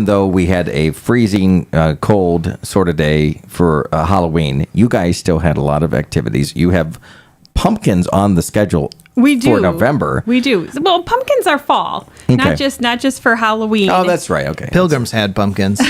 though we had a freezing cold sort of day for Halloween, you guys still had a lot of activities. You have pumpkins on the schedule. We do. For November. We do. Well, pumpkins are fall, not just for Halloween. Oh, that's right. Okay. Pilgrims had pumpkins.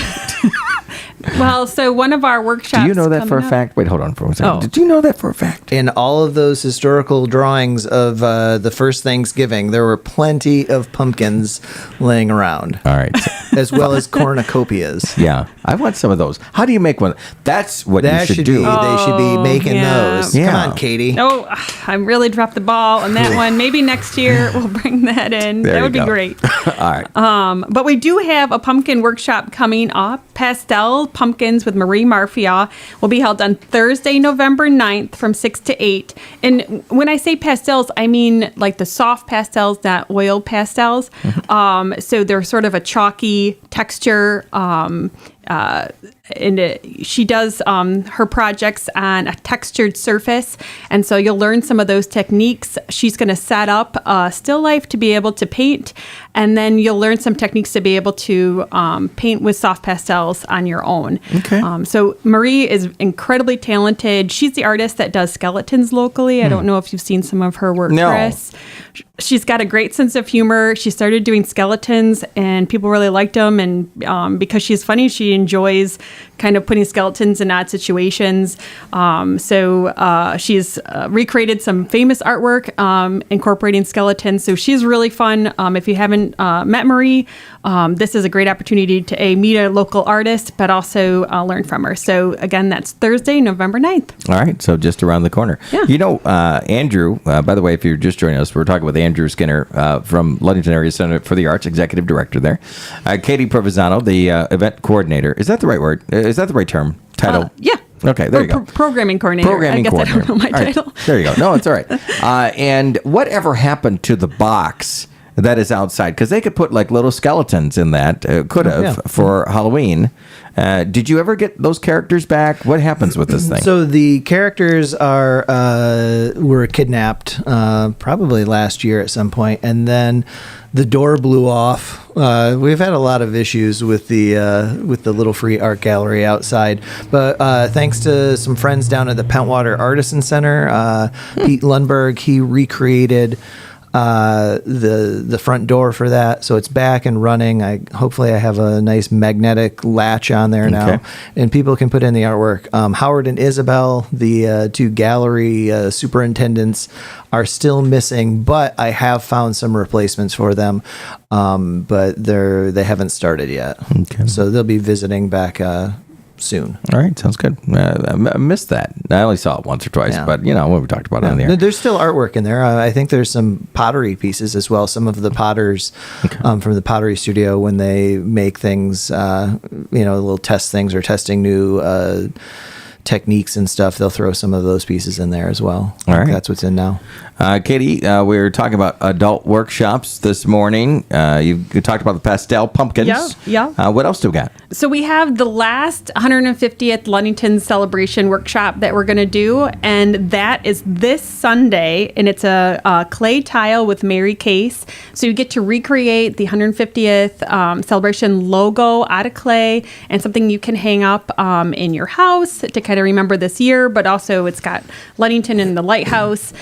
Well, so one of our workshops. Do you know that for a fact? Wait, hold on for a second. Did you know that for a fact? In all of those historical drawings of the first Thanksgiving, there were plenty of pumpkins laying around. All right. As well as cornucopias. Yeah. I want some of those. How do you make one? That's what you should do. They should be making those. Yeah. Come on, Katie. Oh, I really dropped the ball on that one. Maybe next year we'll bring that in. There that would you be go. great. All right. But we do have a pumpkin workshop coming up. Pastel Pumpkins with Marie Marfia will be held on Thursday, November 9th from 6 to 8. And when I say pastels, I mean like the soft pastels, not oil pastels. So they're sort of a chalky texture. She does her projects on a textured surface, and so you'll learn some of those techniques. She's going to set up a still life to be able to paint, and then you'll learn some techniques to be able to paint with soft pastels on your own. Okay. So Marie is incredibly talented. She's the artist that does skeletons locally. I don't know if you've seen some of her work, No. Chris. She's got a great sense of humor. She started doing skeletons, and people really liked them. And because she's funny, she enjoys kind of putting skeletons in odd situations. So she's recreated some famous artwork incorporating skeletons. So she's really fun. If you haven't met Marie, this is a great opportunity to meet a local artist, but also learn from her. So again, that's Thursday, November 9th. All right, so just around the corner. Yeah. You know, Andrew, by the way, if you're just joining us, we're talking with Andrew Skinner from Ludington Area Center for the Arts, Executive Director there. Katie Provenzano, the event coordinator. Is that the right word? Is that the right term? Title? Yeah. Okay, there you go. Programming coordinator. Programming I guess coordinator. I don't know my All right, title. there you go. No, it's all right. And whatever happened to the box that is outside? Because they could put like little skeletons in that, for Halloween. Did you ever get those characters back? What happens with this thing? So the characters were kidnapped probably last year at some point, and then the door blew off. We've had a lot of issues with the Little Free Art Gallery outside, but thanks to some friends down at the Pentwater Artisan Center, Pete Lundberg, he recreated the front door for that, so it's back and running. Hopefully I have a nice magnetic latch on there now, and people can put in the artwork. Howard and Isabel, the two gallery superintendents, are still missing, but I have found some replacements for them, but they haven't started yet. Okay. So they'll be visiting back soon. All right, sounds good. I missed that. I only saw it once or twice, but when we talked about it on the air. There's still artwork in there. I think there's some pottery pieces as well. Some of the potters from the pottery studio, when they make things, little test things or testing new techniques and stuff, they'll throw some of those pieces in there as well. All right. That's what's in now. Katie, we were talking about adult workshops this morning. You talked about the Pastel Pumpkins. Yeah. What else do we got? So we have the last 150th Ludington Celebration workshop that we're going to do, and that is this Sunday, and it's a clay tile with Mary Case. So you get to recreate the 150th celebration logo out of clay, and something you can hang up in your house to kind of remember this year, but also it's got Ludington and the lighthouse.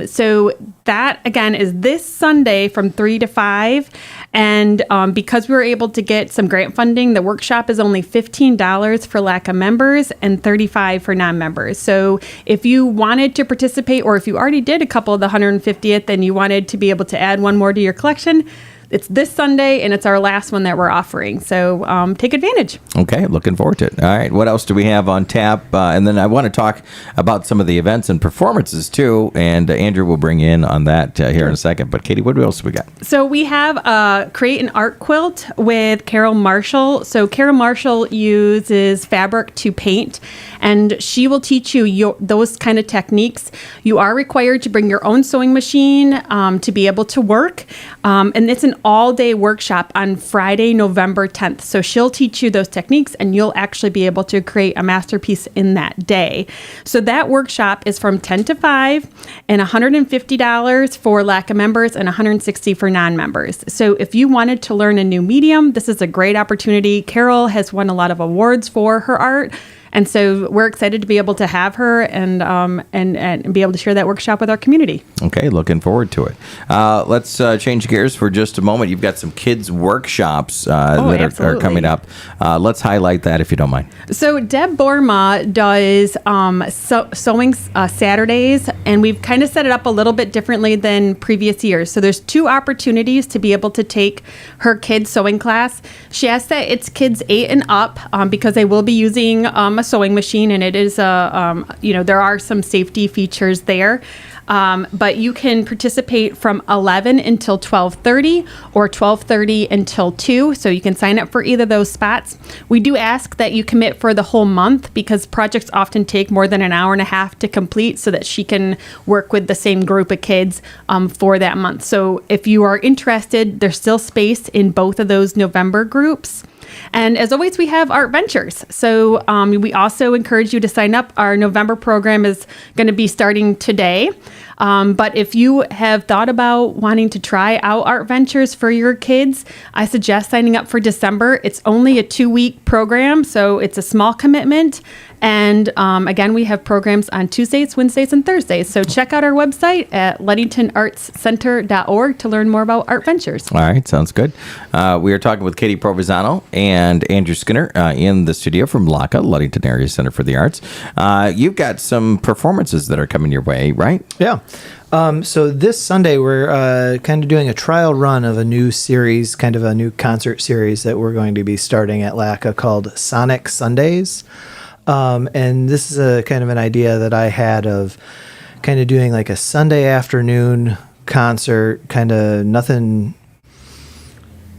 So that, again, is this Sunday from 3 to 5. And because we were able to get some grant funding, the workshop is only $15 for LACA members and $35 for non-members. So if you wanted to participate, or if you already did a couple of the 150th and you wanted to be able to add one more to your collection, it's this Sunday, and it's our last one that we're offering. So take advantage. Okay, looking forward to it. All right, what else do we have on tap? And then I want to talk about some of the events and performances, too. And Andrew will bring in on that here in a second. But, Katie, what else do we got? So we have Create an Art Quilt with Carol Marshall. So Carol Marshall uses fabric to paint, and she will teach you those kind of techniques. You are required to bring your own sewing machine to be able to work. And it's an an all-day workshop on Friday, November 10th. So she'll teach you those techniques, and you'll actually be able to create a masterpiece in that day. So that workshop is from 10 to 5 and $150 for LACA members and $160 for non-members. So if you wanted to learn a new medium, this is a great opportunity. Carol has won a lot of awards for her art. And so we're excited to be able to have her and be able to share that workshop with our community. Okay, looking forward to it. Let's change gears for just a moment. You've got some kids' workshops that are coming up. Let's highlight that if you don't mind. So Deb Borma does sewing Saturdays, and we've kind of set it up a little bit differently than previous years. So there's 2 opportunities to be able to take her kids' sewing class. She asks that it's kids 8 and up because they will be using a sewing machine, and it is there are some safety features there. But you can participate from 11 until 12:30 or 12:30 until 2. So you can sign up for either of those spots. We do ask that you commit for the whole month because projects often take more than an hour and a half to complete so that she can work with the same group of kids for that month. So if you are interested, there's still space in both of those November groups. And as always, we have Art Ventures. So we also encourage you to sign up. Our November program is going to be starting today. But if you have thought about wanting to try out Art Ventures for your kids, I suggest signing up for December. It's only a 2-week program, so it's a small commitment. And again, we have programs on Tuesdays, Wednesdays, and Thursdays. So check out our website at ludingtonartscenter.org to learn more about Art Ventures. All right, sounds good. We are talking with Katie Provenzano and Andrew Skinner in the studio from LACA, Ludington Area Center for the Arts. You've got some performances that are coming your way, right? Yeah. So this Sunday, we're kind of doing a trial run of a new series, kind of a new concert series that we're going to be starting at LACA called Sonic Sundays. And this is a kind of an idea that I had of kind of doing like a Sunday afternoon concert, kind of nothing,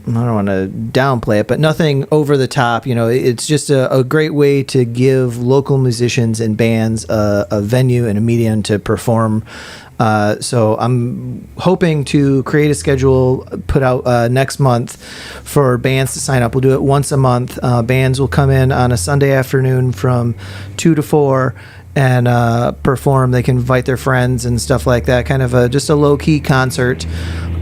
I don't want to downplay it, but nothing over the top. You know, it's just a great way to give local musicians and bands a venue and a medium to perform. So I'm hoping to create a schedule, put out next month for bands to sign up. We'll do it once a month. Bands will come in on a Sunday afternoon from 2 to 4 and perform. They can invite their friends and stuff like that. Kind of just a low-key concert.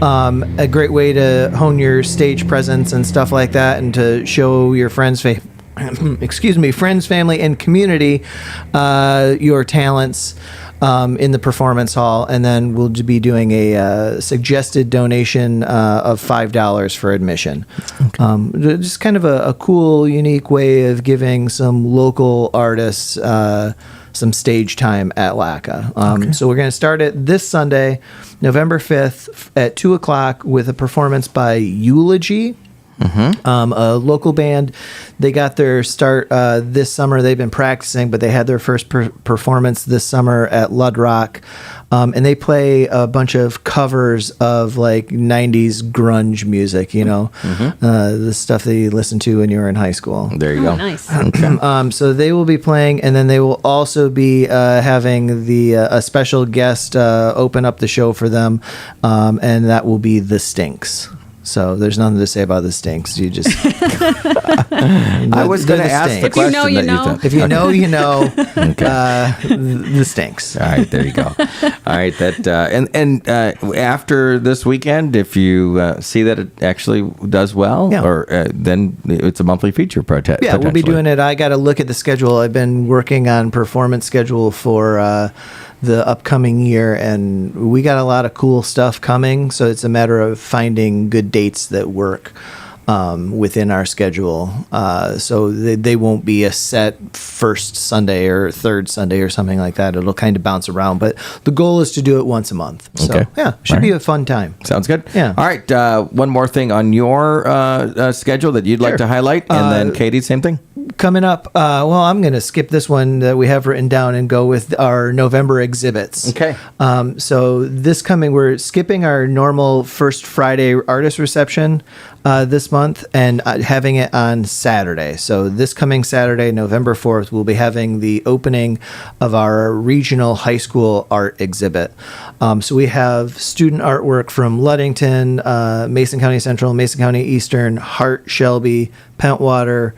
A great way to hone your stage presence and stuff like that, and to show your friends, friends, family, and community your talents in the performance hall. And then we'll be doing a suggested donation of $5 for admission. Okay. Just kind of a cool, unique way of giving some local artists some stage time at LACA. Okay. So we're going to start it this Sunday, November 5th at 2 o'clock with a performance by Eulogy. Mm-hmm. A local band. They got their start this summer. They've been practicing, but they had their first performance this summer at Lud Rock. And they play a bunch of covers of like 90s grunge music, you know, the stuff that you listened to when you were in high school. There you go. Nice. Okay. So they will be playing, and then they will also be having a special guest open up the show for them, and that will be The Stinks. So there's nothing to say about the Stinks. You just. I was going to ask the question. If you know, If you know, you know. Okay. The Stinks. All right, there you go. All right, that and after this weekend, if you see that it actually does well, or then it's a monthly feature project. Yeah, we'll be doing it. I got to look at the schedule. I've been working on performance schedule for the upcoming year, and we got a lot of cool stuff coming, so it's a matter of finding good dates that work within our schedule, so they won't be a set first Sunday or third Sunday or something like that. It'll kind of bounce around, but the goal is to do it once a month. So should be a fun time. Sounds good. Yeah. All right, one more thing on your schedule that you'd like to highlight, and then Katie, same thing. Coming up, I'm going to skip this one that we have written down and go with our November exhibits. Okay. So we're skipping our normal first Friday artist reception this month and having it on Saturday. So this coming Saturday, November 4th, we'll be having the opening of our regional high school art exhibit. So we have student artwork from Ludington, Mason County Central, Mason County Eastern, Hart, Shelby, Pentwater,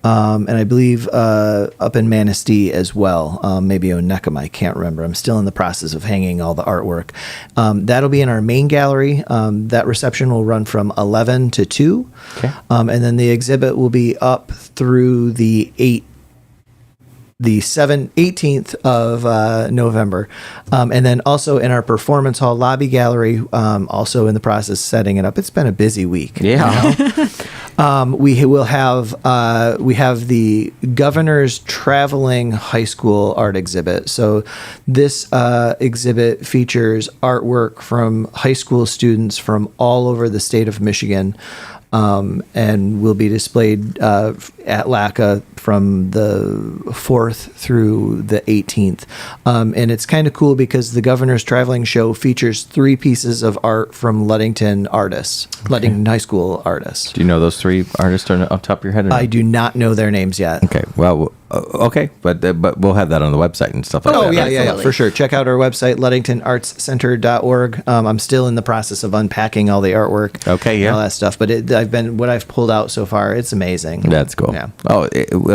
and I believe up in Manistee as well, maybe Onecum, I can't remember. I'm still in the process of hanging all the artwork. That'll be in our main gallery. That reception will run from 11 to 2. Okay. And then the exhibit will be up through the 18th of November. And then also in our performance hall lobby gallery, also in the process of setting it up. It's been a busy week. Yeah. We have the Governor's Traveling High School Art Exhibit. So this exhibit features artwork from high school students from all over the state of Michigan. And will be displayed at LACA from the 4th through the 18th. And it's kind of cool because the Governor's Traveling Show features 3 pieces of art from Ludington artists, Ludington High School artists. Do you know those 3 artists on top of your head? I do not know their names yet. Okay. Well, okay, but we'll have that on the website and stuff like that. Oh, yeah, right? yeah, for sure. Check out our website, ludingtonartscenter.org. I'm still in the process of unpacking all the artwork. Okay, yeah. And all that stuff. But what I've pulled out so far, it's amazing. That's cool. Yeah. Oh,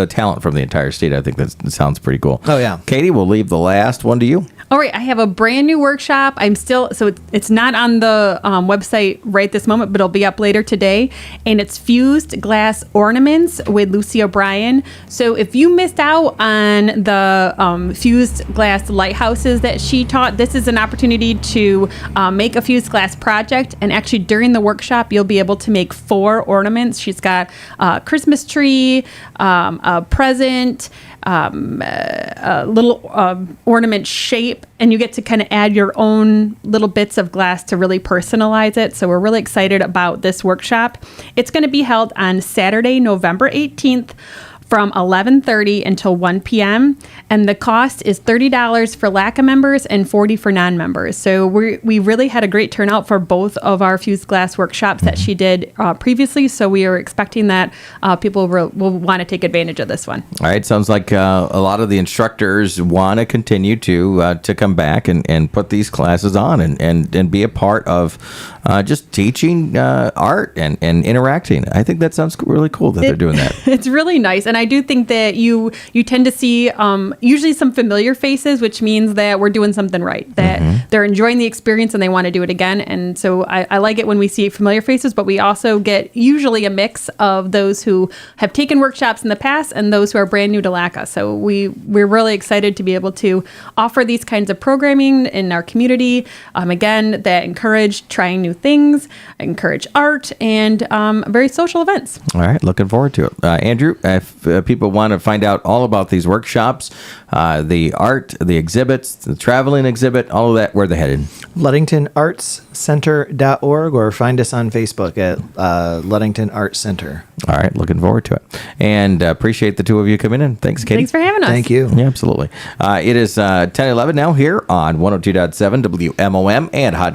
talent from the entire state. I think that sounds pretty cool. Oh, yeah. Katie, we'll leave the last one to you. All right, I have a brand new workshop. It's not on the website right this moment, but it'll be up later today. And it's fused glass ornaments with Lucy O'Brien. So if you missed out on the fused glass lighthouses that she taught, this is an opportunity to make a fused glass project. And actually during the workshop, you'll be able to make 4 ornaments. She's got a Christmas tree, a present, a little ornament shape, and you get to kind of add your own little bits of glass to really personalize it. So we're really excited about this workshop. It's going to be held on Saturday, November 18th from 11:30 until 1 p.m. And the cost is $30 for LACA members and $40 for non-members. So we really had a great turnout for both of our fused glass workshops that she did previously. So we are expecting that people will want to take advantage of this one. All right. Sounds like a lot of the instructors want to continue to come back and put these classes on and be a part of just teaching art and interacting. I think that sounds really cool that they're doing that. It's really nice. And I do think that you tend to see usually some familiar faces, which means that we're doing something right, that they're enjoying the experience and they want to do it again. And so I like it when we see familiar faces, but we also get usually a mix of those who have taken workshops in the past and those who are brand new to LACA. So we're really excited to be able to offer these kinds of programming in our community, again, that encourage trying new things, encourage art, and very social events. All right. Looking forward to it. Andrew, if people want to find out all about these workshops, the art, the exhibits, the traveling exhibit, all of that, where are they headed? LudingtonArtsCenter.org, or find us on Facebook at Ludington Arts Center. All right. Looking forward to it. And appreciate the two of you coming in. Thanks, Katie. Thanks for having us. Thank you. Yeah, absolutely. It is 10:11 now here on 102.7 WMOM and Hot